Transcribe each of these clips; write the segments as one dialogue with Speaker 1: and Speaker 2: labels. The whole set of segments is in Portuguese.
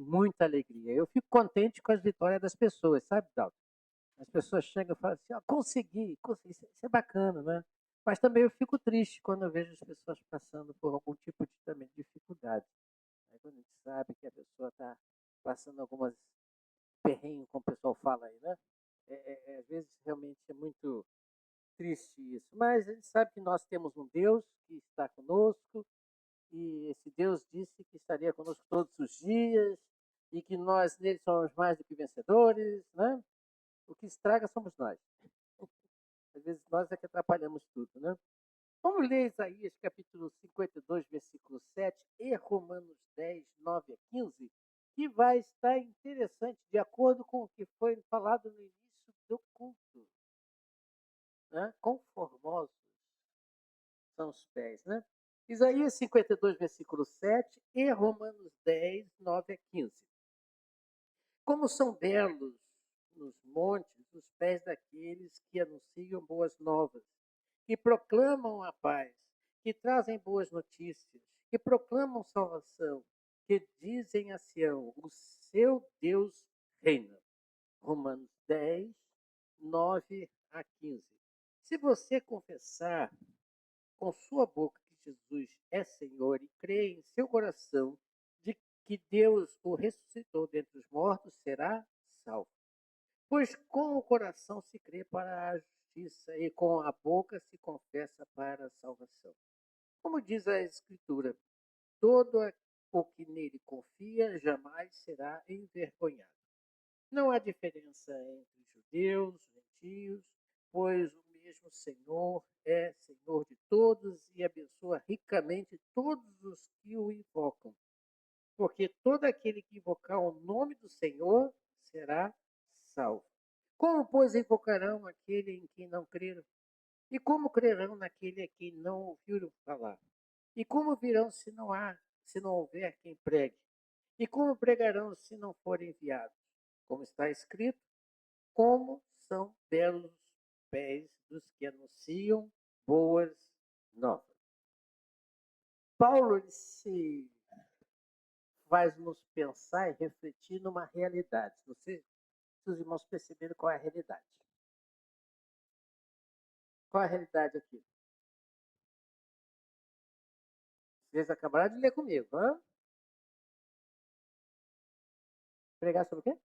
Speaker 1: muita alegria. Eu fico contente com as vitórias das pessoas, sabe, Dalton? As pessoas chegam e falam assim: consegui, consegui. Isso é bacana, né? Mas também eu fico triste quando eu vejo as pessoas passando por algum tipo de também dificuldade. Aí quando a gente sabe que a pessoa está passando algumas perrengues, como o pessoal fala aí, né? Às vezes realmente é muito triste isso. Mas a gente sabe que nós temos um Deus que está conosco, e esse Deus disse que estaria conosco todos os dias, e que nós nele somos mais do que vencedores, né? O que estraga somos nós. Às vezes nós é que atrapalhamos tudo, né? Vamos ler Isaías capítulo 52, versículo 7 e Romanos 10, 9 a 15, que vai estar interessante de acordo com o que foi falado no início do culto. Né? Conformosos são os pés, né? Isaías 52, versículo 7 e Romanos 10, 9 a 15. Como são belos nos montes os pés daqueles que anunciam boas novas, que proclamam a paz, que trazem boas notícias, que proclamam salvação, que dizem a Sião: o seu Deus reina. Romanos 10, 9 a 15. Se você confessar com sua boca que Jesus é Senhor e crer em seu coração de que Deus o ressuscitou dentre os mortos, será salvo. Pois com o coração se crê para a justiça e com a boca se confessa para a salvação. Como diz a Escritura, todo o que nele confia jamais será envergonhado. Não há diferença entre judeus, gentios, pois o mesmo Senhor é Senhor de todos e abençoa ricamente todos os que o invocam. Porque todo aquele que invocar o nome do Senhor será salvo. Como, pois, invocarão aquele em quem não creram? E como crerão naquele a quem não ouviram falar? E como virão se não houver quem pregue? E como pregarão se não forem enviados? Como está escrito, como são belos os pés dos que anunciam boas novas. Paulo se faz nos pensar e refletir numa realidade. Não sei se os irmãos perceberam qual é a realidade. Qual é a realidade aqui? Vocês acabaram de ler comigo, hã? Pregar sobre o quê?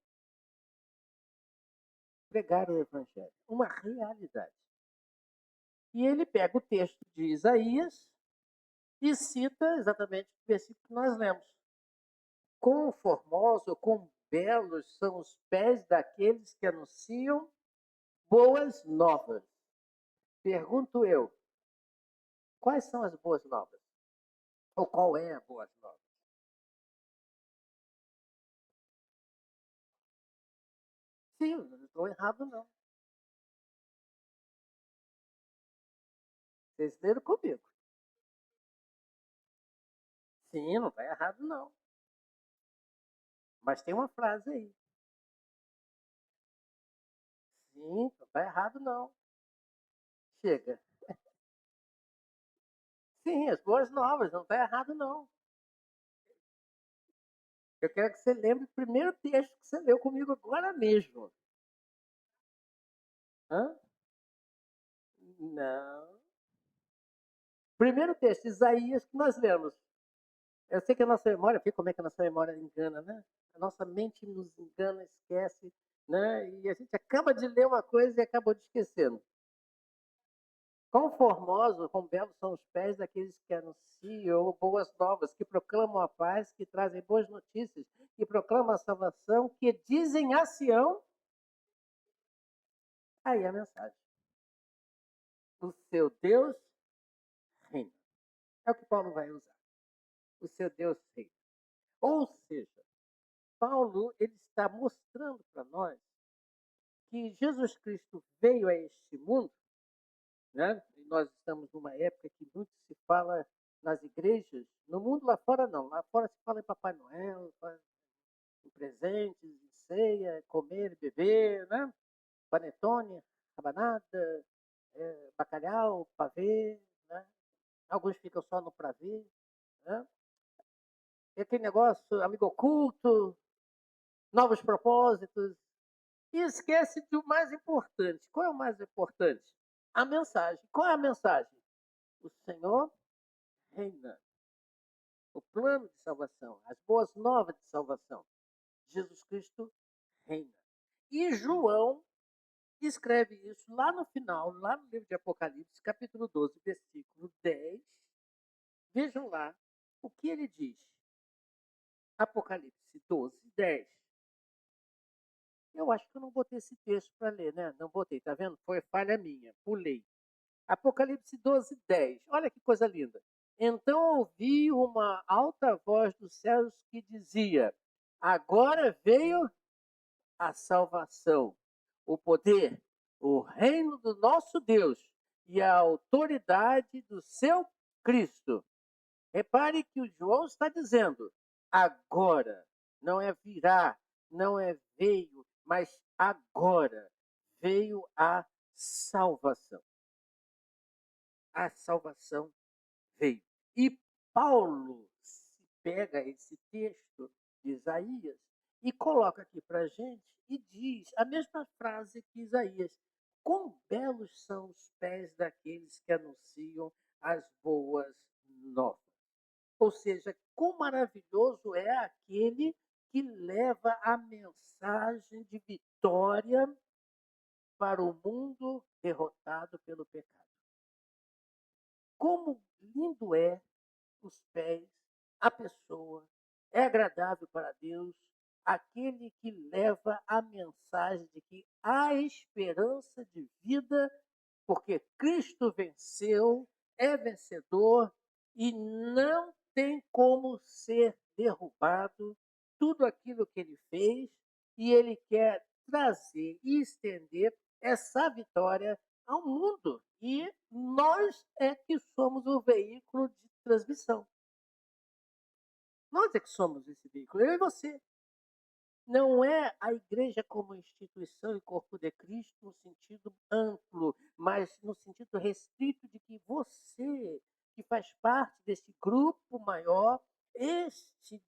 Speaker 1: Pregar o Evangelho. Uma realidade. E ele pega o texto de Isaías e cita exatamente o versículo que nós lemos. Quão formosos, quão belos são os pés daqueles que anunciam boas novas. Pergunto eu, quais são as boas novas? Ou qual é a boa nova? Sim, não estou errado, não. Vocês leram comigo. Sim, não está errado, não. Mas tem uma frase aí. Sim, não está errado, não. Chega. Sim, as boas novas, não está errado, não. Eu quero que você lembre o primeiro texto que você leu comigo agora mesmo. Hã? Não. Primeiro texto, Isaías, que nós lemos. Eu sei que a nossa memória, vê como é que a nossa memória engana, né? A nossa mente nos engana, esquece, né? E a gente acaba de ler uma coisa e acabou de esquecendo. Quão formosos, quão belos são os pés daqueles que anunciam boas novas, que proclamam a paz, que trazem boas notícias, que proclamam a salvação, que dizem a Sião. Aí a mensagem. O seu Deus reina. É o que Paulo vai usar. O seu Deus reina. Ou seja, Paulo ele está mostrando para nós que Jesus Cristo veio a este mundo, né? E nós estamos numa época que muito se fala nas igrejas, no mundo lá fora não, lá fora se fala em Papai Noel, em presentes, em ceia, comer, beber, né? Panetone, rabanada, bacalhau, pavê, né? Alguns ficam só no pra ver, né? E aquele negócio, amigo oculto, novos propósitos, e esquece do mais importante. Qual é o mais importante? A mensagem. Qual é a mensagem? O Senhor reina. O plano de salvação, as boas novas de salvação. Jesus Cristo reina. E João escreve isso lá no final, lá no livro de Apocalipse, capítulo 12, versículo 10. Vejam lá o que ele diz. Apocalipse 12, 10. Eu acho que eu não botei esse texto para ler, né? Não botei, tá vendo? Foi falha minha, pulei. Apocalipse 12, 10. Olha que coisa linda. Então ouvi uma alta voz dos céus que dizia: agora veio a salvação, o poder, o reino do nosso Deus e a autoridade do seu Cristo. Repare que o João está dizendo: agora, não é virá, não é veio, mas agora veio a salvação. A salvação veio. E Paulo se pega esse texto de Isaías e coloca aqui para a gente e diz a mesma frase que Isaías: quão belos são os pés daqueles que anunciam as boas novas. Ou seja, quão maravilhoso é aquele que leva a mensagem de vitória para o mundo derrotado pelo pecado. Como lindo é os pés, a pessoa, é agradável para Deus, aquele que leva a mensagem de que há esperança de vida, porque Cristo venceu, é vencedor e não tem como ser derrubado tudo aquilo que ele fez, e ele quer trazer e estender essa vitória ao mundo. E nós é que somos o veículo de transmissão. Nós é que somos esse veículo, eu e você. Não é a igreja como instituição e corpo de Cristo no sentido amplo, mas no sentido restrito de que você, que faz parte desse grupo maior, este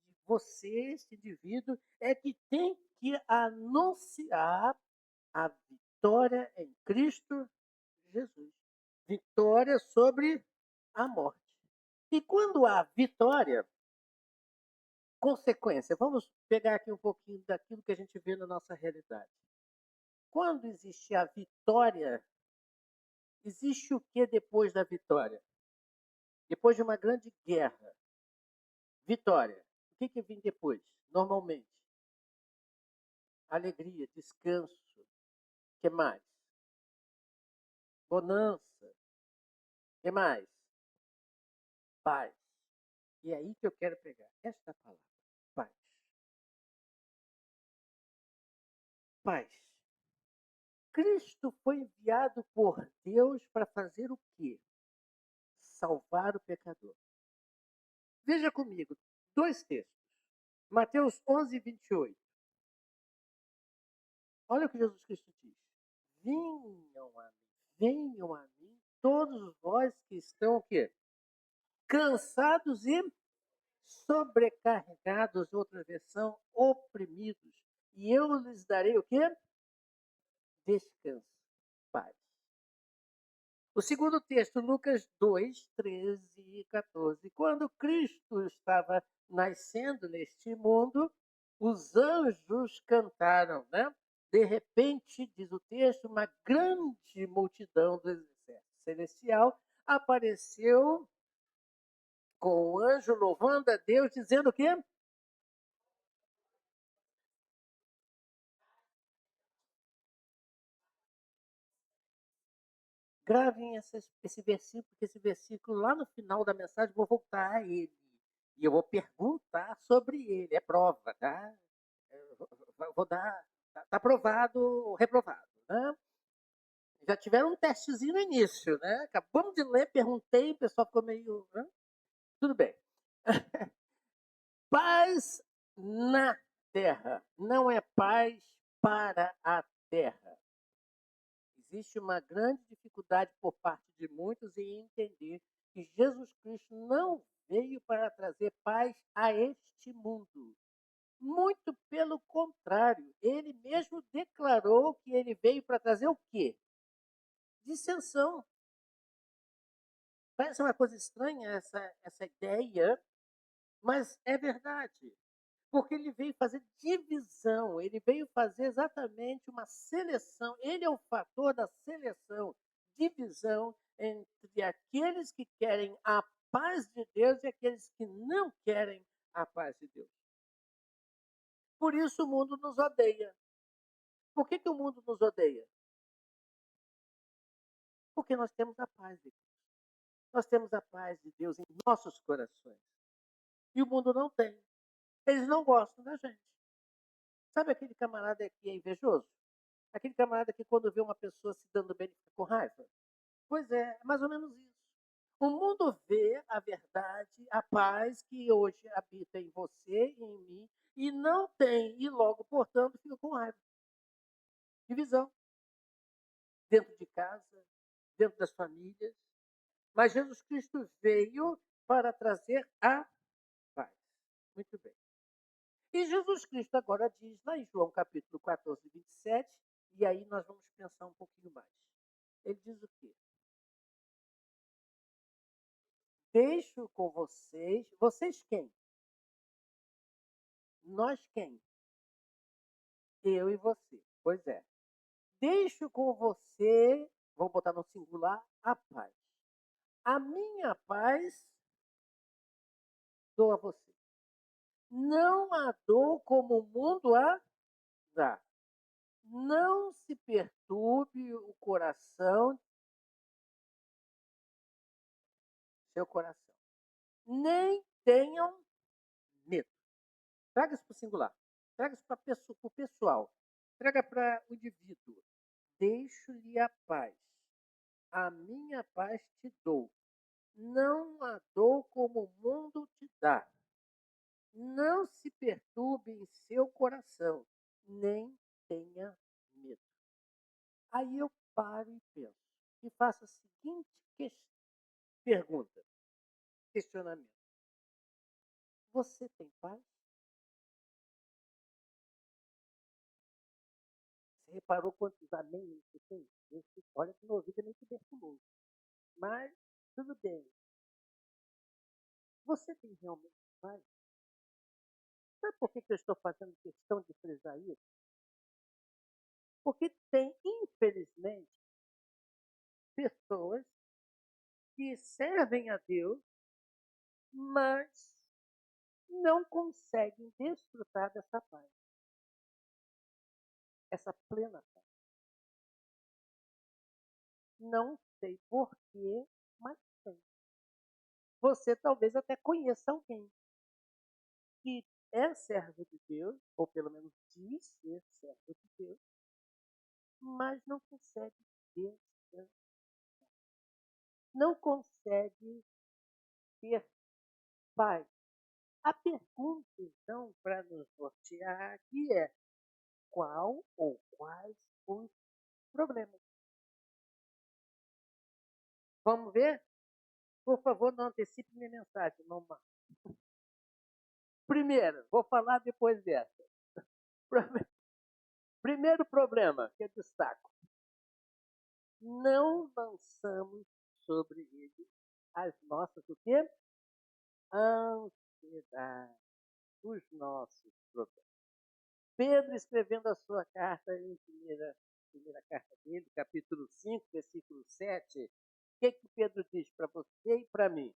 Speaker 1: indivíduo, é que tem que anunciar a vitória em Cristo Jesus. Vitória sobre a morte. E quando há vitória, consequência. Vamos pegar aqui um pouquinho daquilo que a gente vê na nossa realidade. Quando existe a vitória, existe o que depois da vitória? Depois de uma grande guerra, vitória. O que vem depois? Normalmente, alegria, descanso. O que mais? Bonança. O que mais? Paz. E é aí que eu quero pegar esta palavra, paz. Paz. Cristo foi enviado por Deus para fazer o quê? Salvar o pecador. Veja comigo, dois textos. Mateus 11, 28. Olha o que Jesus Cristo diz. Venham a mim, todos vós que estão o quê? Cansados e sobrecarregados, outra versão, oprimidos. E eu lhes darei o quê? Descanso, paz. O segundo texto, Lucas 2, 13 e 14. Quando Cristo estava nascendo neste mundo, os anjos cantaram, né? De repente, diz o texto, uma grande multidão do exército celestial apareceu com o anjo louvando a Deus, dizendo o quê? Gravem esse versículo, porque esse versículo lá no final da mensagem, vou voltar a ele. E eu vou perguntar sobre ele. É prova, tá? Vou dar. Está aprovado ou reprovado. Né? Já tiveram um testezinho no início, né? Acabamos de ler, perguntei, o pessoal ficou meio. Né? Tudo bem. Paz na terra. Não é paz para a terra. Existe uma grande dificuldade por parte de muitos em entender que Jesus Cristo não veio para trazer paz a este mundo. Muito pelo contrário, ele mesmo declarou que ele veio para trazer o quê? Dissensão. Parece uma coisa estranha essa ideia, mas é verdade. Porque ele veio fazer divisão, ele veio fazer exatamente uma seleção. Ele é o fator da seleção, divisão entre aqueles que querem a paz de Deus e aqueles que não querem a paz de Deus. Por isso o mundo nos odeia. Por que o mundo nos odeia? Porque nós temos a paz de Deus. Nós temos a paz de Deus em nossos corações. E o mundo não tem. Eles não gostam da gente. Sabe aquele camarada que é invejoso? Aquele camarada que quando vê uma pessoa se dando bem, fica com raiva? Pois é mais ou menos isso. O mundo vê a verdade, a paz que hoje habita em você e em mim, e não tem, e logo, portanto, fica com raiva. Divisão. Dentro de casa, dentro das famílias. Mas Jesus Cristo veio para trazer a paz. Muito bem. E Jesus Cristo agora diz lá em João capítulo 14, 27, e aí nós vamos pensar um pouquinho mais. Ele diz o quê? Deixo com vocês. Vocês quem? Nós quem? Eu e você. Pois é. Deixo com você, vou botar no singular, a paz. A minha paz dou a você. Não a dou como o mundo a dá. Não se perturbe o coração, seu coração. Nem tenham medo. Traga isso para o singular. Traga isso para o pessoal. Traga para o indivíduo. Deixo-lhe a paz. A minha paz te dou. Não a dou como o mundo te dá. Não se perturbe em seu coração, nem tenha medo. Aí eu paro e penso. E faço a seguinte pergunta, questionamento. Você tem paz? Você reparou quantos amém você tem? Olha que meu ouvido é meio tuberculoso. Mas, tudo bem. Você tem realmente paz? Sabe por que eu estou fazendo questão de frisar isso? Porque tem, infelizmente, pessoas que servem a Deus, mas não conseguem desfrutar dessa paz, essa plena paz. Não sei porquê, mas tem. Você talvez até conheça alguém que é servo de Deus, ou pelo menos diz ser servo de Deus, mas não consegue descansar. Não consegue ter paz. A pergunta, então, para nos nortear aqui é: qual ou quais os problemas? Vamos ver? Por favor, não antecipe minha mensagem, mamãe. Primeiro, vou falar depois dessa. Primeiro problema que eu destaco: não lançamos sobre ele as nossas o quê? Ansiedade, os nossos problemas. Pedro, escrevendo a sua carta em primeira carta dele, capítulo 5, versículo 7, o que Pedro diz para você e para mim?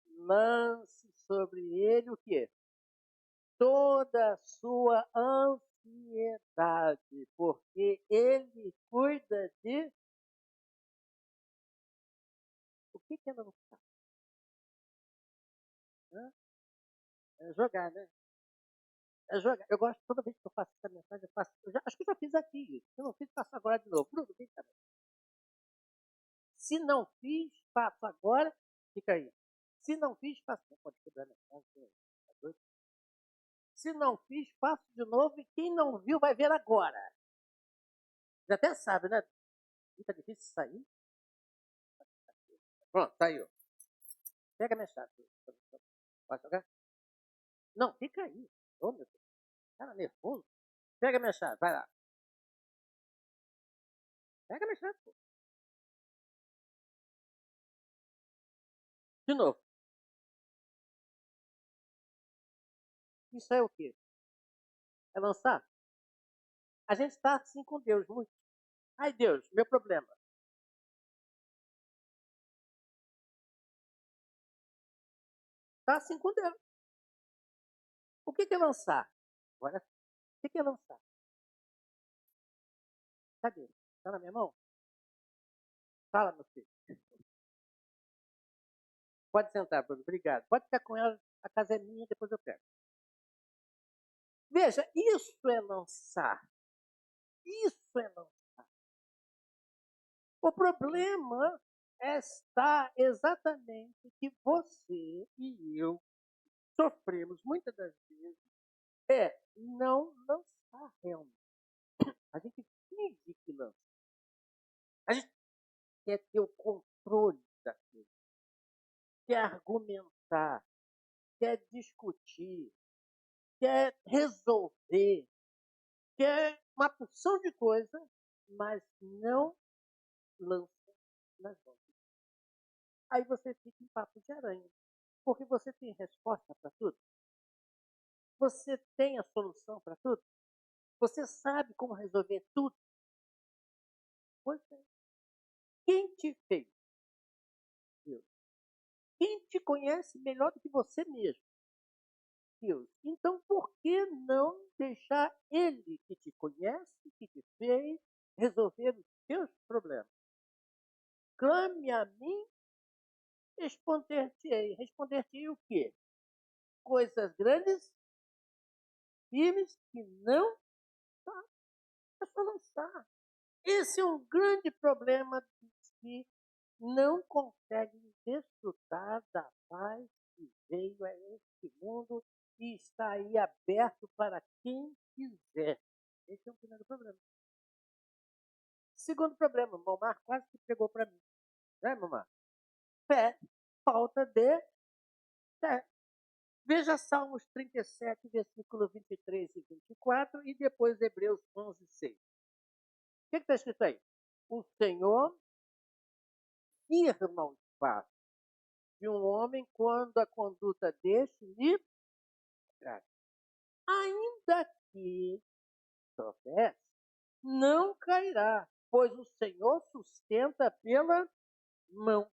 Speaker 1: Lance sobre ele o quê? Toda a sua ansiedade, porque ele cuida de... O que é lançar? É jogar, né? É jogar. Eu gosto, toda vez que eu faço essa mensagem, eu faço. Acho que já fiz aqui isso. Se eu não fiz, faço agora de novo. Bruno, vem cá. Se não fiz, faço agora. Fica aí. Se não fiz, faço. Não pode quebrar minha mensagem. Tá doido? Se não fiz, faço de novo. E quem não viu vai ver agora. Já até sabe, né? Fica difícil sair. Pronto, tá aí. Ó. Pega a minha chave. Pode jogar? Não, fica aí. Oh, meu Deus. Cara nervoso. Pega minha chave, vai lá. Pega minha chave, pô. De novo. Isso é o quê? É lançar? A gente está assim com Deus muito. Ai, Deus, meu problema. Está assim com Deus. O que é lançar? Agora, o que é lançar? Cadê? Está na minha mão? Fala, meu filho. Pode sentar, Bruno. Obrigado. Pode ficar com ela. A casa é minha, depois eu pego. Veja, isso é lançar. Isso é lançar. O problema está exatamente que você e eu sofremos muitas das vezes não lançar realmente. A gente finge que lança. A gente quer ter o controle da coisa, quer argumentar, quer discutir, quer resolver, quer uma porção de coisa, mas não lança nas mãos. Aí você fica em papo de aranha, porque você tem resposta para tudo. Você tem a solução para tudo. Você sabe como resolver tudo. Pois é. Quem te fez? Deus. Quem te conhece melhor do que você mesmo? Deus. Então, por que não deixar Ele que te conhece, que te fez, resolver os seus problemas? Clame a mim, responder-te-ei. Responder-te-ei o quê? Coisas grandes, firmes, que não é só lançar. Esse é um grande problema dos que não conseguem desfrutar da paz que veio a este mundo e está aí aberto para quem quiser. Esse é o primeiro problema. Segundo problema, Momar quase que pegou para mim. Né, Momar? Fé, falta de fé. Veja Salmos 37, versículo 23 e 24 e depois Hebreus 11, 6. O que está escrito aí? O Senhor firma o espaço de um homem quando a conduta deste lhe agrada. Ainda que tropece, não cairá, pois o Senhor sustenta pela mão.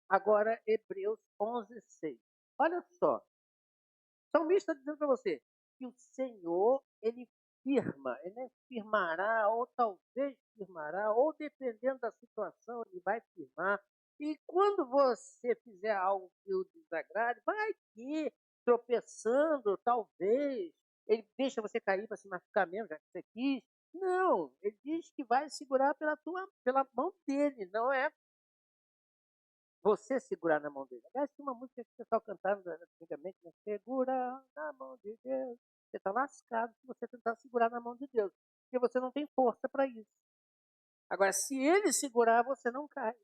Speaker 1: Agora, Hebreus 11, 6. Olha só, o salmista está dizendo para você que o Senhor, ele firma, ele firmará, ou talvez firmará, ou dependendo da situação, ele vai firmar. E quando você fizer algo que o desagrade, vai que tropeçando, talvez, ele deixa você cair para se machucar mesmo, já que você quis. Não, ele diz que vai segurar pela mão dele, não é você segurar na mão dele. Aliás, tinha uma música que o pessoal cantava antigamente, né? Segura na mão de Deus. Você está lascado se você tentar segurar na mão de Deus, porque você não tem força para isso. Agora, se ele segurar, você não cai.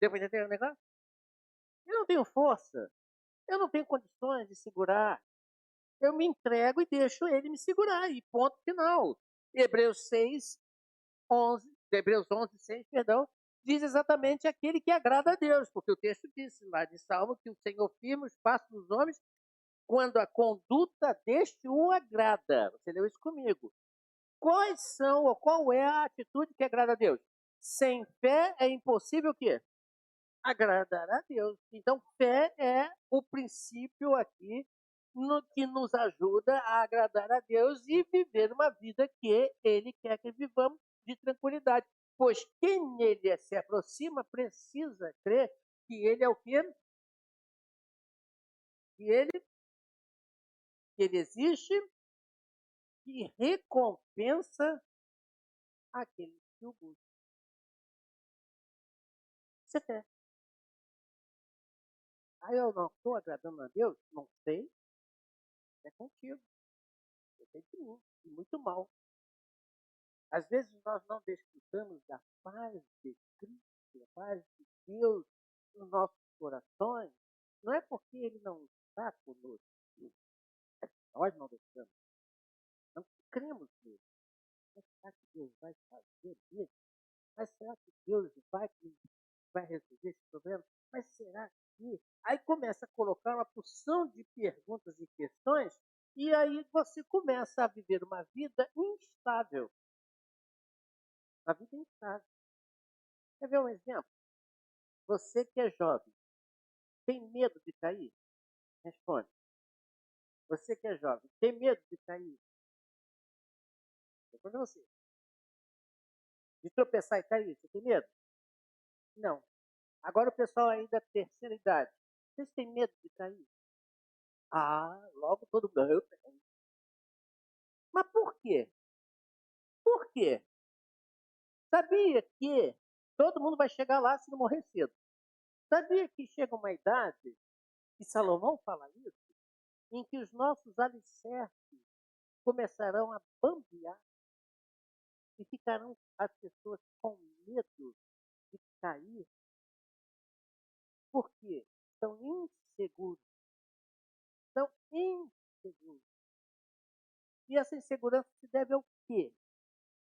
Speaker 1: Deu para entender o negócio? Eu não tenho força, eu não tenho condições de segurar. Eu me entrego e deixo ele me segurar, e ponto final. Hebreus 6, 11, Hebreus 11, 6, perdão, diz exatamente aquele que agrada a Deus, porque o texto disse lá de Salmo que o Senhor firma os passos dos homens quando a conduta deste o agrada. Você leu isso comigo. Quais são, ou qual é a atitude que agrada a Deus? Sem fé é impossível o quê? Agradar a Deus. Então, fé é o princípio aqui que nos ajuda a agradar a Deus e viver uma vida que Ele quer que vivamos de tranquilidade. Pois quem nele se aproxima precisa crer que Ele é o quê? Que ele existe e recompensa aqueles que o buscam. Você quer? Aí eu não estou agradando a Deus? Não sei. É contigo. Depende de mim. E muito mal. Às vezes nós não desfrutamos da paz de Cristo, da paz de Deus nos nossos corações. Não é porque Ele não está conosco. Nós não desfrutamos. cremos nele. Mas será que Deus vai fazer isso? Mas será que Deus vai resolver esse problema? Mas será que... Aí começa a colocar uma porção de perguntas e questões, e aí você começa a viver uma vida instável. Uma vida instável. Quer ver um exemplo? Você que é jovem, tem medo de cair? Responde. Você que é jovem, tem medo de cair? Responde você. De tropeçar e cair, você tem medo? Não. Agora o pessoal aí da terceira idade, vocês têm medo de cair? Ah, logo todo mundo. Eu tenho. Mas por quê? Por quê? Sabia que todo mundo vai chegar lá se não morrer cedo. Sabia que chega uma idade, e Salomão fala isso, em que os nossos alicerces começarão a bambear e ficarão as pessoas com medo de cair. Por quê? Estão inseguros. Estão inseguros. E essa insegurança se deve ao quê?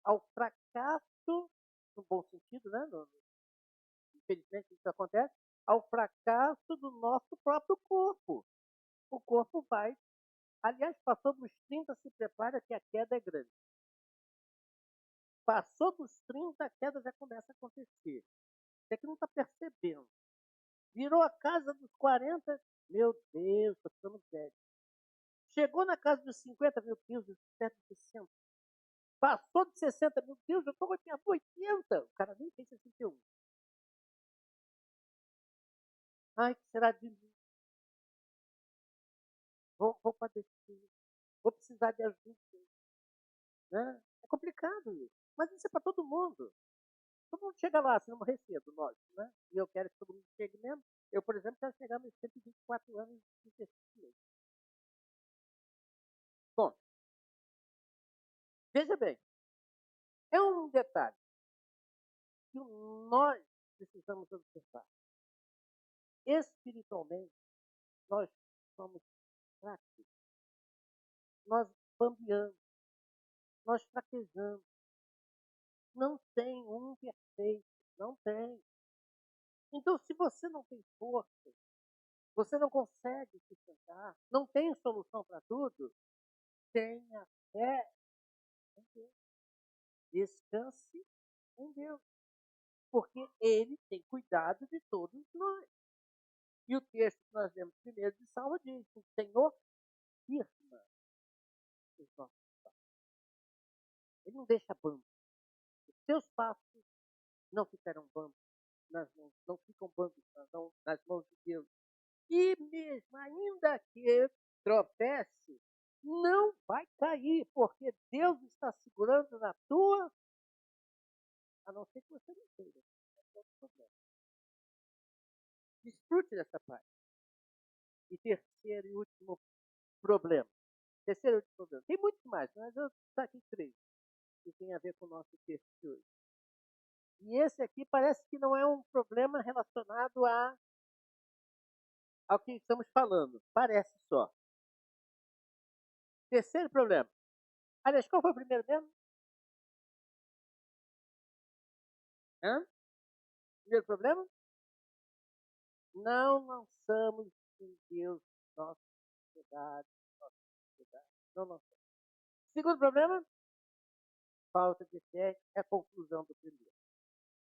Speaker 1: Ao fracasso, no bom sentido, né? Infelizmente isso acontece, ao fracasso do nosso próprio corpo. O corpo vai. Aliás, passou dos 30, se prepara que a queda é grande. Passou dos 30, a queda já começa a acontecer. Você que não está percebendo. Virou a casa dos 40, meu Deus, estou ficando velho. Chegou na casa dos 50, meu Deus, perto de 60. Passou de 60, meu Deus, eu estou aqui a 80. O cara nem tem 61. Ai, que será de mim? Vou padecer. Vou precisar de ajuda. Né? É complicado isso. Mas isso é para todo mundo. Todo mundo chega lá, se não morrer cedo, lógico, né? E eu quero que todo mundo chegue mesmo. Eu, por exemplo, quero chegar nos 124 anos de exercício. Bom, veja bem, é um detalhe que nós precisamos observar. Espiritualmente, nós somos fracos. Nós bambeamos, nós fraquejamos. Não tem um perfeito, não tem. Então, se você não tem força, você não consegue sustentar, não tem solução para tudo, tenha fé em Deus. Descanse em Deus. Porque Ele tem cuidado de todos nós. E o texto que nós lemos primeiro de Salmo diz: o Senhor firma os nossos passos. Ele não deixa bambo. Os seus passos não ficarão bambos nas mãos, não ficam bambos nas mãos de Deus. E mesmo ainda que tropece, não vai cair, porque Deus está segurando na tua, a não ser que você não queira. É outro problema. Desfrute dessa paz. E terceiro e último problema. Terceiro e último problema. Tem muitos mais, mas eu aqui 3, que tem a ver com o nosso texto de hoje. E esse aqui parece que não é um problema relacionado ao que estamos falando. Parece só. Terceiro problema. Aliás, qual foi o primeiro mesmo? Hã? Primeiro problema? Não lançamos em Deus nossa sociedade. Não lançamos. Segundo problema? Falta de fé é a conclusão do primeiro.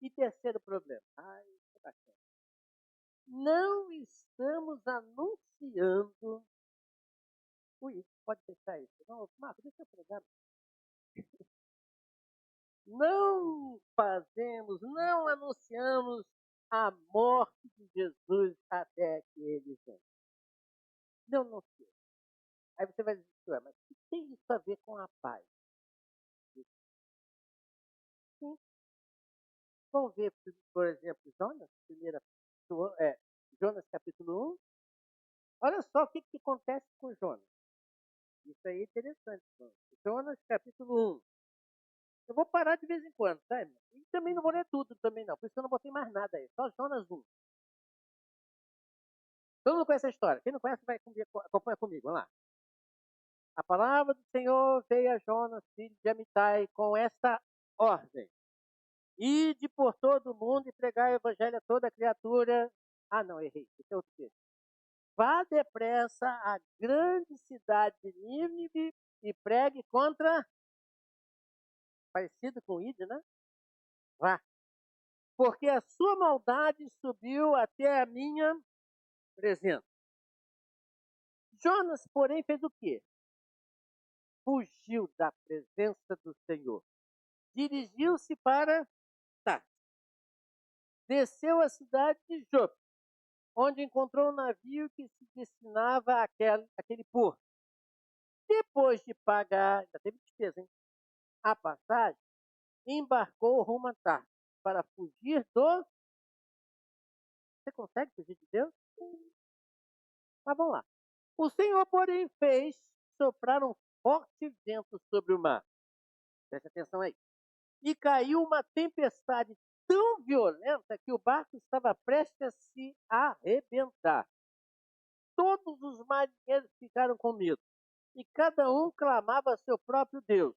Speaker 1: E terceiro problema? Ai, que bacana. Não estamos anunciando. Ui, pode fechar isso. Não, Marcos, deixa eu pregar. Não fazemos, não anunciamos a morte de Jesus até que ele venha. Não anunciamos. Aí você vai dizer, mas o que tem isso a ver com a paz? Sim. Vamos ver, por exemplo, Jonas capítulo 1. Olha só o que acontece com Jonas. Isso aí é interessante. Jonas capítulo 1. Eu vou parar de vez em quando, tá? E também não vou ler tudo também não, por isso eu não botei mais nada aí. Só Jonas 1. Todo mundo conhece a história. Quem não conhece vai acompanhar comigo. Vamos lá. A palavra do Senhor veio a Jonas, filho de Amitai, com esta ordem: ide por todo o mundo e pregai o evangelho a toda criatura. Ah, não, errei. Esse é outro texto. Vá depressa à grande cidade de Nínive e pregue contra. Parecido com ide, né? Vá. Porque a sua maldade subiu até a minha presença. Jonas, porém, fez o quê? Fugiu da presença do Senhor. Dirigiu-se para Tarsis. Desceu à cidade de Jope, onde encontrou um navio que se destinava àquele porto. Depois de pagar, ainda teve despesa, hein? A passagem, embarcou rumo a Tarsis para fugir do. Você consegue fugir de Deus? Mas vamos lá. O Senhor, porém, fez soprar um forte vento sobre o mar. Preste atenção aí. E caiu uma tempestade tão violenta que o barco estava prestes a se arrebentar. Todos os marinheiros ficaram com medo, e cada um clamava a seu próprio Deus,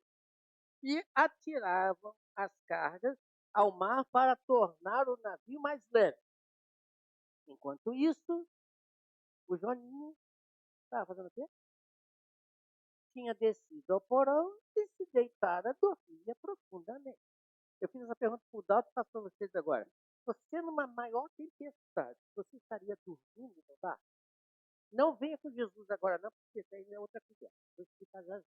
Speaker 1: e atiravam as cargas ao mar para tornar o navio mais leve. Enquanto isso, o Joninho estava fazendo o quê? Tinha descido ao porão e se deitara, dormia profundamente. Eu fiz essa pergunta para o Dalton e faço para vocês agora. Você, numa maior tempestade, você estaria dormindo no barco? Não venha com Jesus agora, não, porque isso aí é outra conversa. Vou explicar já.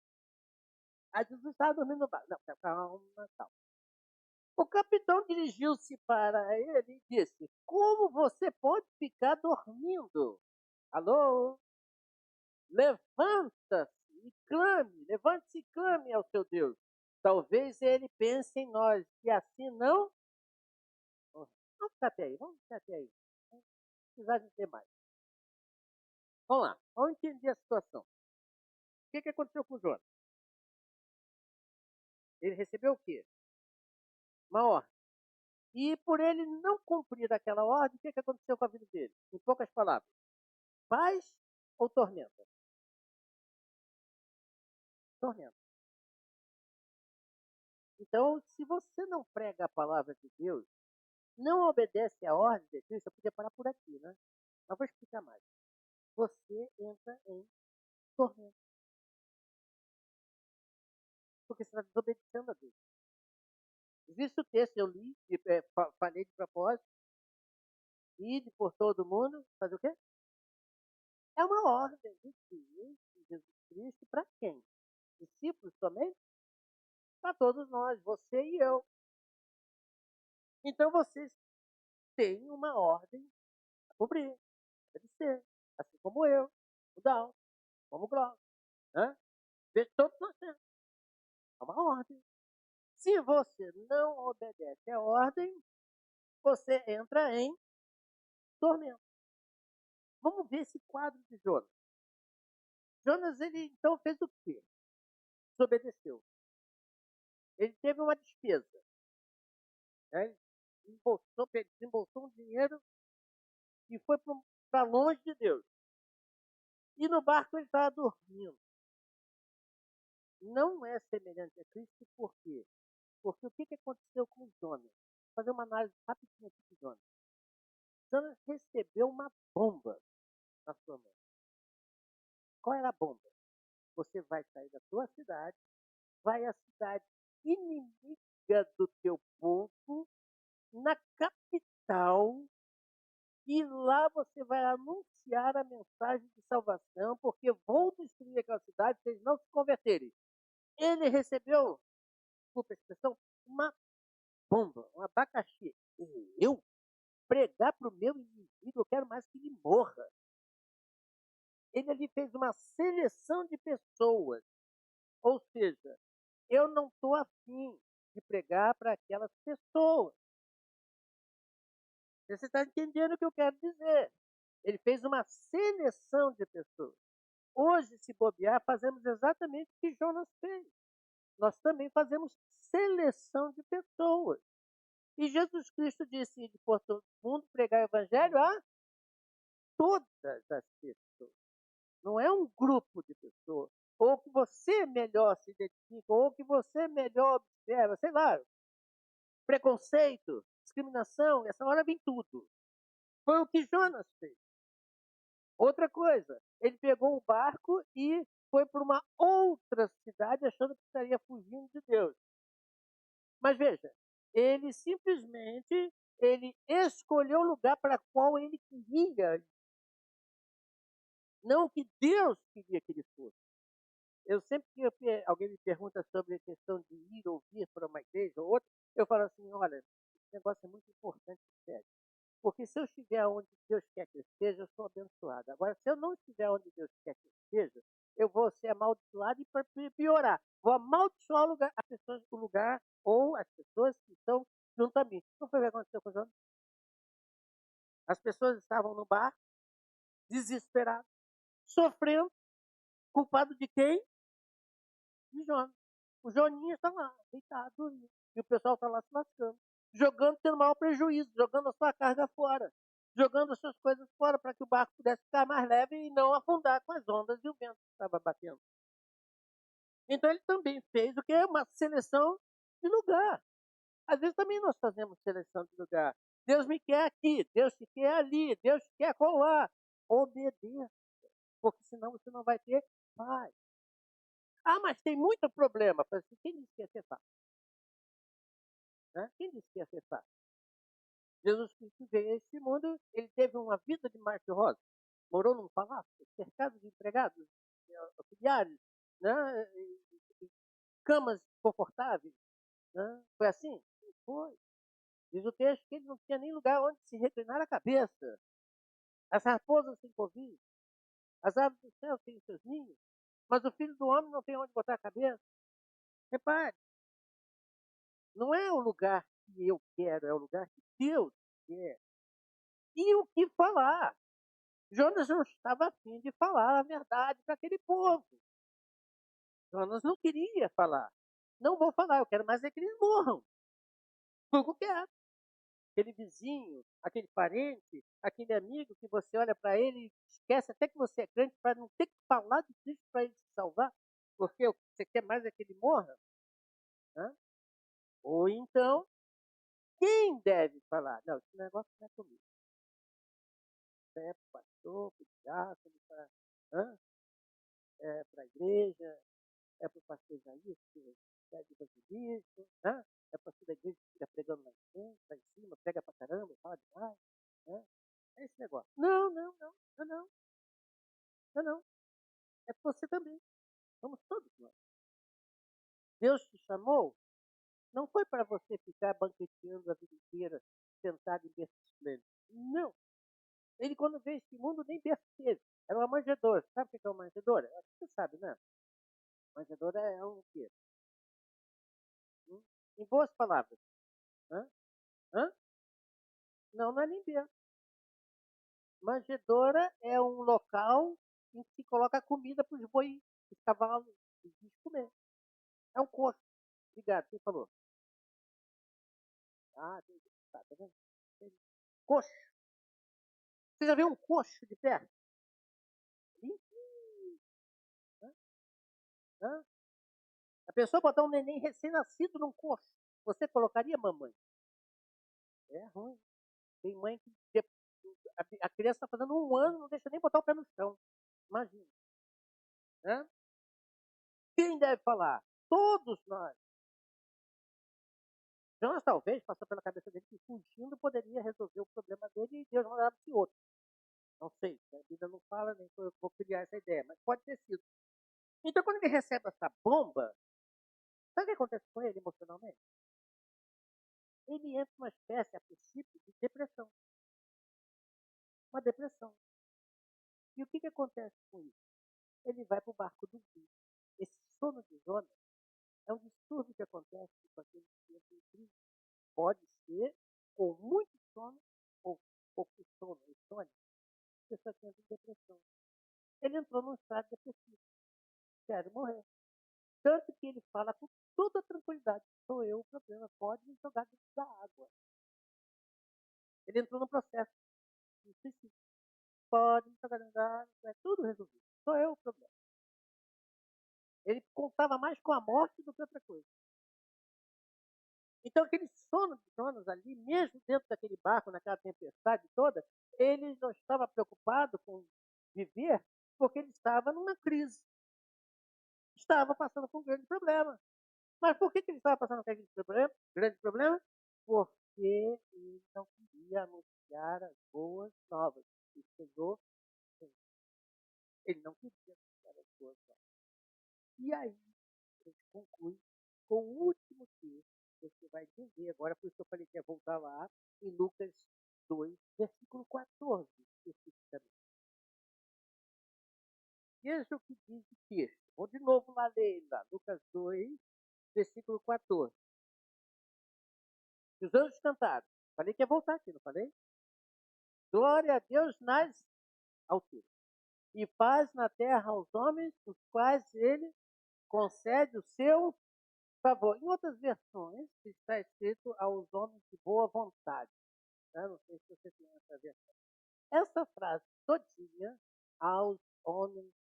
Speaker 1: Aí Jesus estava dormindo no barco. Não, calma, calma. O capitão dirigiu-se para ele e disse: como você pode ficar dormindo? Alô? Levanta-se e clame, levante-se e clame ao seu Deus. Talvez ele pense em nós, e assim não. Vamos ficar até aí, vamos ficar até aí. Não precisar dizer mais. Vamos lá, vamos entender a situação. O que aconteceu com o Jonas? Ele recebeu o quê? Uma ordem. E por ele não cumprir aquela ordem, o que aconteceu com a vida dele? Em poucas palavras, paz ou tormenta? Tormenta. Então, se você não prega a palavra de Deus, não obedece à ordem de Deus, eu podia parar por aqui, né? Mas vou explicar mais. Você entra em tormenta. Porque você está desobedecendo a Deus. Existe o texto, eu li, falei de propósito, ide por todo mundo, fazer o quê? É uma ordem de Deus, de Jesus Cristo, para quem? Discípulos somente? Para todos nós, você e eu. Então vocês têm uma ordem a cumprir, deve ser, assim como eu, o Dal, como o Glauco, né? Todos nós temos. É uma ordem. Se você não obedece à ordem, você entra em tormento. Vamos ver esse quadro de Jonas. Jonas, ele então fez o quê? Desobedeceu. Ele teve uma despesa. Né? Ele desembolsou um dinheiro e foi para longe de Deus. E no barco ele estava dormindo. Não é semelhante a Cristo, por quê? Porque o que aconteceu com Jonas? Vou fazer uma análise rapidinha aqui de Jonas. Jonas recebeu uma bomba na sua mão. Qual era a bomba? Você vai sair da sua cidade, vai à cidade inimiga do teu povo, na capital, e lá você vai anunciar a mensagem de salvação, porque vou destruir aquela cidade se eles não se converterem. Ele recebeu, desculpa a expressão, uma bomba, um abacaxi. E eu pregar para o meu inimigo, eu quero mais que ele morra. Ele ali fez uma seleção de pessoas, ou seja, eu não estou afim de pregar para aquelas pessoas. Você está entendendo o que eu quero dizer? Ele fez uma seleção de pessoas. Hoje, se bobear, fazemos exatamente o que Jonas fez. Nós também fazemos seleção de pessoas. E Jesus Cristo disse de por todo mundo pregar o evangelho a todas as pessoas. Não é um grupo de pessoas, ou que você melhor se identifica, ou que você melhor observa, sei lá, preconceito, discriminação, essa hora vem tudo. Foi o que Jonas fez. Outra coisa, ele pegou o barco e foi para uma outra cidade achando que estaria fugindo de Deus. Mas veja, ele simplesmente ele escolheu o lugar para qual ele queria, não o que Deus queria que ele fosse. Eu sempre que alguém me pergunta sobre a questão de ir ou vir para uma igreja ou outra, eu falo assim, olha, esse negócio é muito importante, sério. Porque se eu estiver onde Deus quer que eu esteja, eu sou abençoado. Agora, se eu não estiver onde Deus quer que eu esteja, eu vou ser amaldiçoado e para piorar, vou amaldiçoar o lugar ou as pessoas que estão junto a mim. Não foi o que aconteceu com os homens? As pessoas estavam no bar, desesperadas, sofrendo, culpado de quem? De Jonas. O Joninha está lá, deitado, dormindo. E o pessoal está lá se lascando. Jogando, tendo maior prejuízo, jogando a sua carga fora. Jogando as suas coisas fora para que o barco pudesse ficar mais leve e não afundar com as ondas e o vento que estava batendo. Então ele também fez o que é uma seleção de lugar. Às vezes também nós fazemos seleção de lugar. Deus me quer aqui, Deus te quer ali, Deus te quer colar. Obedeça, porque senão você não vai ter paz. Ah, mas tem muito problema. Quem disse que ia ser fácil? Né? Quem disse que ia ser fácil? Jesus Cristo veio a este mundo, ele teve uma vida de mar de rosa, morou num palácio, cercado de empregados, auxiliares, né? Camas confortáveis. Né? Foi assim? Não foi. Diz o texto que ele não tinha nem lugar onde se reclinar a cabeça. As raposas têm covil, as aves do céu têm seus ninhos, mas o filho do homem não tem onde botar a cabeça. Repare, não é o lugar que eu quero, é o lugar que Deus quer. E o que falar? Jonas não estava afim de falar a verdade para aquele povo. Jonas não queria falar. Não vou falar, eu quero mais é que eles morram. Foi o que eu quero. Aquele vizinho, aquele parente, aquele amigo que você olha para ele e esquece até que você é crente para não ter que falar de Cristo para ele se salvar, porque o que você quer mais é que ele morra. Né? Ou então, quem deve falar? Não, esse negócio não é comigo. Isso é para o pastor, para o diácono, para a igreja, é para o pastor Isaías, que é de evangelismo, né? É para o pastor da igreja que fica pregando lá em cima, prega para caramba, fala demais. Né? É esse negócio. Não, não, não, não, não, não, não. É para você também. Somos todos nós. Deus te chamou, não foi para você ficar banqueteando a vida inteira, sentado em berço esplêndido. Não. Ele, quando veio este mundo, nem berço teve. Era uma manjedoura. Sabe o que é uma manjedoura? Acho que você sabe, né? Manjedoura é um quê? Em boas palavras. Hã? Hã? Não, não é nem berço. Manjedoura é um local em que se coloca comida para os boi, os cavalos, os bichos comer. É um coxo. Obrigado, quem falou? Ah, tá vendo? Coxo. Você já viu um coxo de perto? Limpinho. Hã? Hã? A pessoa botar um neném recém-nascido num coxo. Você colocaria, mamãe? É ruim. Tem mãe que a criança está fazendo 1 ano, não deixa nem botar o pé no chão. Imagina. Né? Quem deve falar? Todos nós. Jonas talvez passou pela cabeça dele que fugindo poderia resolver o problema dele e Deus mandava-se outro. Não sei, a Bíblia não fala, nem eu vou criar essa ideia, mas pode ter sido. Então, quando ele recebe essa bomba, sabe o que acontece com ele emocionalmente? Ele entra numa espécie, a princípio, de depressão. Uma depressão. E o que acontece com isso? Ele vai para o barco do rio. Esse sono de Jonas é um distúrbio que acontece com aqueles que entram em crise. Pode ser com muito sono ou pouco sono, insônia. A pessoa que entra em depressão. Ele entrou num estado depressivo. Quero morrer. Tanto que ele fala com toda a tranquilidade: sou eu o problema, pode me jogar dentro da água. Ele entrou no processo de suicídio. Pode me jogar dentro da água, é tudo resolvido. Sou eu o problema. Ele contava mais com a morte do que outra coisa. Então, aquele sono de Jonas ali, mesmo dentro daquele barco, naquela tempestade toda, ele não estava preocupado com viver, porque ele estava numa crise. Estava passando por um grande problema. Mas por que ele estava passando por aquele problema? Grande problema? Porque ele não queria anunciar as boas novas. E chegou, ele não queria anunciar as boas novas. E aí, a gente conclui com o último texto que você vai entender. Agora, por isso que eu falei que ia voltar lá, em Lucas 2, versículo 14, especificamente. Veja o que diz o texto. Vou de novo lá ler ele lá. Lucas 2, versículo 14. Os anjos cantaram. Falei que ia voltar aqui, não falei? Glória a Deus nas alturas. E paz na terra aos homens, os quais ele concede o seu favor. Em outras versões, está escrito aos homens de boa vontade. Eu não sei se você tem essa versão. Essa frase todinha, aos homens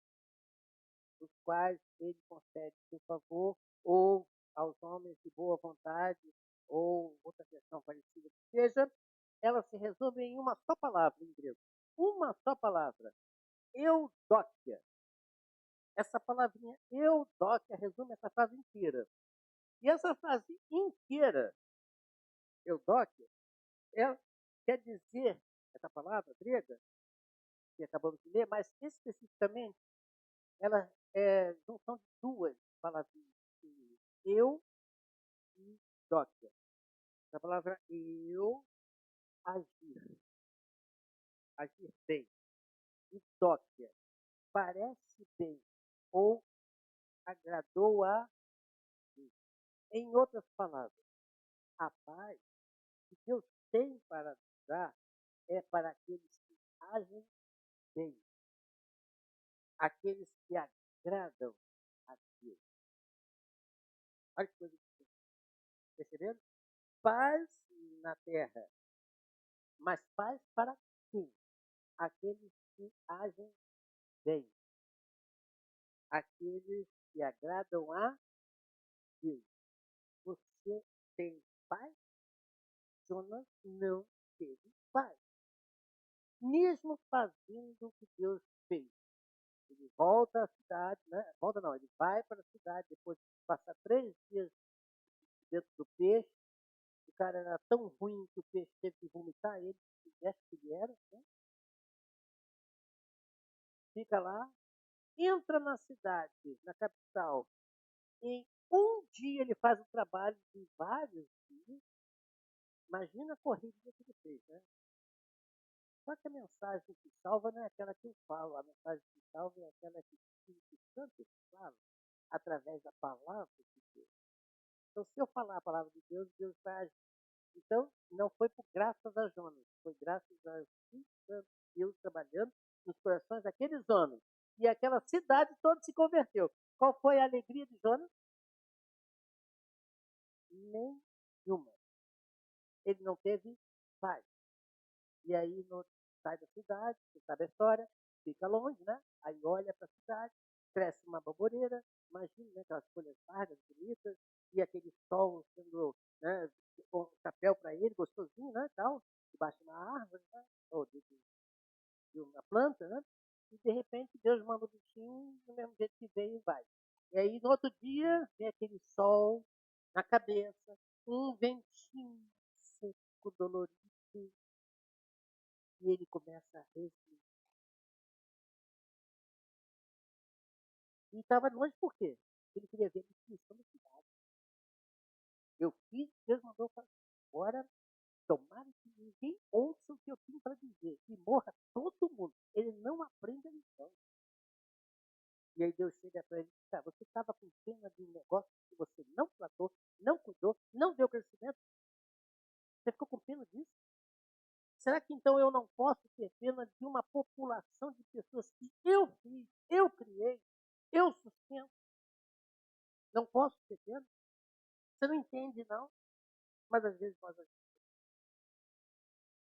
Speaker 1: os quais ele concede o seu favor, ou aos homens de boa vontade, ou outra versão parecida que seja, ela se resume em uma só palavra em grego. Uma só palavra. Eudóquia. Essa palavrinha eudóquia resume essa frase inteira. E essa frase inteira, eudóquia, quer dizer, essa palavra grega, que acabamos de ler, mas especificamente, ela é junção de duas palavrinhas. Eu e dóquia. A palavra eu, agir. Agir bem. E dóquia. Parece bem. Ou agradou a Deus. Em outras palavras, a paz que Deus tem para nos dar é para aqueles que agem bem. Aqueles que agradam a Deus. Olha que coisa que percebendo? Paz na terra. Mas paz para quem? Aqueles que agem bem. Aqueles que agradam a Deus. Você tem paz? Jonas não teve paz. Mesmo fazendo o que Deus fez. Ele volta à cidade, né? Volta não, ele vai para a cidade, depois de passar 3 dias dentro do peixe. O cara era tão ruim que o peixe teve que vomitar ele, se tivesse que ele era, né? Fica lá, entra na cidade, na capital. Em um dia ele faz o trabalho de vários dias. Imagina a corrida que ele fez, né? Só que a mensagem que salva não é aquela que eu falo. A mensagem que salva é aquela que o Espírito Santo fala através da palavra de Deus. Então, se eu falar a palavra de Deus, Deus vai agir. Então, não foi por graças a Jonas, foi graças ao Espírito Santo de Deus trabalhando nos corações daqueles homens. E aquela cidade toda se converteu. Qual foi a alegria de Jonas? Nenhuma. Ele não teve paz. E aí sai da cidade, você sabe a história, fica longe, né? Aí olha para a cidade, cresce uma baboreira, imagina, né, aquelas folhas largas, bonitas, e aquele sol sendo, né, com chapéu para ele, gostosinho, né, tal, debaixo de uma árvore, né, ou de uma planta, né? E de repente Deus manda o bichinho do mesmo jeito que veio e vai. E aí no outro dia vem aquele sol na cabeça, um ventinho seco, dolorido, e ele começa a respirar. E estava longe por quê? Ele queria ver a destruição da cidade. Eu fiz, Deus mandou fazer. Agora, tomara que ninguém ouça o que eu tenho para dizer. E morra todo mundo. Ele não aprende a lição. E aí Deus chega para ele e diz, tá, você estava com pena de um negócio que você não plantou, não cuidou, não deu crescimento? Você ficou com pena disso? Será que então eu não posso ter pena de uma população de pessoas que eu fiz, eu criei, eu sustento? Não posso ter pena? Você não entende, não? Mas às vezes nós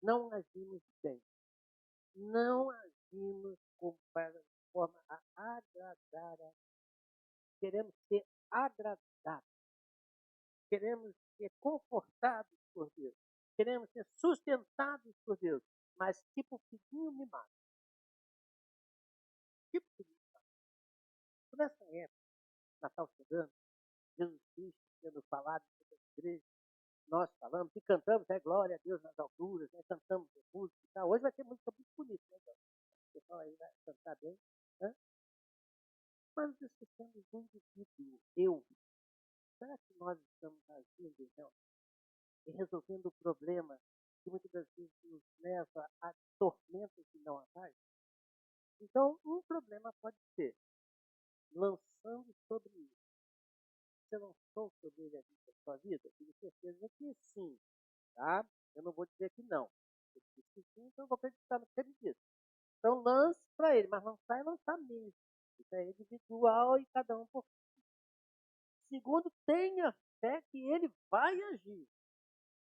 Speaker 1: não agimos bem. Não agimos como para, de forma a agradar a Deus. queremos ser agradáveis, queremos ser confortados por Deus, queremos ser sustentados por Deus, mas tipo filhinho mimado. Tipo filhinho mimado. Por essa época, Natal chegando, Jesus Cristo sendo falado sobre a igreja, nós falamos e cantamos, glória a Deus nas alturas, cantamos música e tal. Hoje vai ter música muito bonita, né? O pessoal aí vai cantar bem. Né? Mas esquecemos do indivíduo, eu. Será que nós estamos agindo, então, e resolvendo o problema que muitas das vezes nos leva a tormentos e não a paz? Então, um problema pode ser lançando sobre isso. Você lançou sobre ele a vida da sua vida? Tenho certeza que sim, tá? Eu não vou dizer que não. Eu disse que sim, então eu vou acreditar no que ele disse. Então, lance para ele, mas lançar é lançar mesmo. Isso é individual e cada um por si. Segundo, tenha fé que ele vai agir.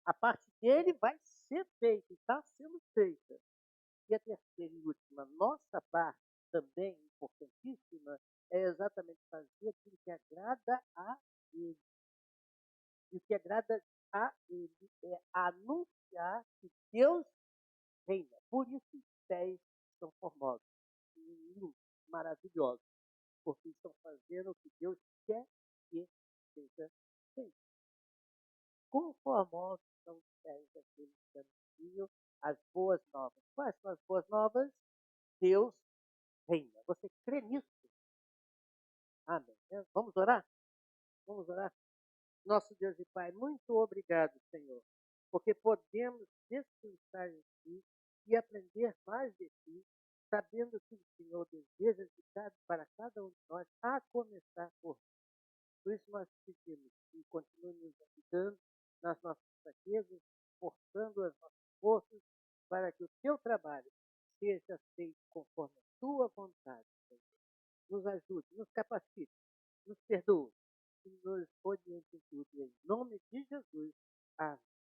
Speaker 1: A parte dele vai ser feita, está sendo feita. E a terceira e última, nossa parte, também importantíssima, é exatamente fazer aquilo que agrada a ele. E o que agrada a ele é anunciar que Deus reina. Por isso os pés são formosos, lindos, maravilhosos, porque estão fazendo o que Deus quer que seja feito. Quão formosos são os pés daqueles que anunciam as boas novas. Quais são as boas novas? Deus reina. Você crê nisso? Amém. Vamos orar? Vamos orar? Nosso Deus e Pai, muito obrigado, Senhor, porque podemos descansar em Ti e aprender mais de Ti, sabendo que o Senhor deseja para cada um de nós, a começar por nós. Por isso nós pedimos que continue nos ajudando nas nossas fraquezas, forçando as nossas forças, para que o Teu trabalho seja feito conforme a Tua vontade, Senhor. Nos ajude, nos capacite, nos perdoe e nos oriente em tudo. Em nome de Jesus. Amém.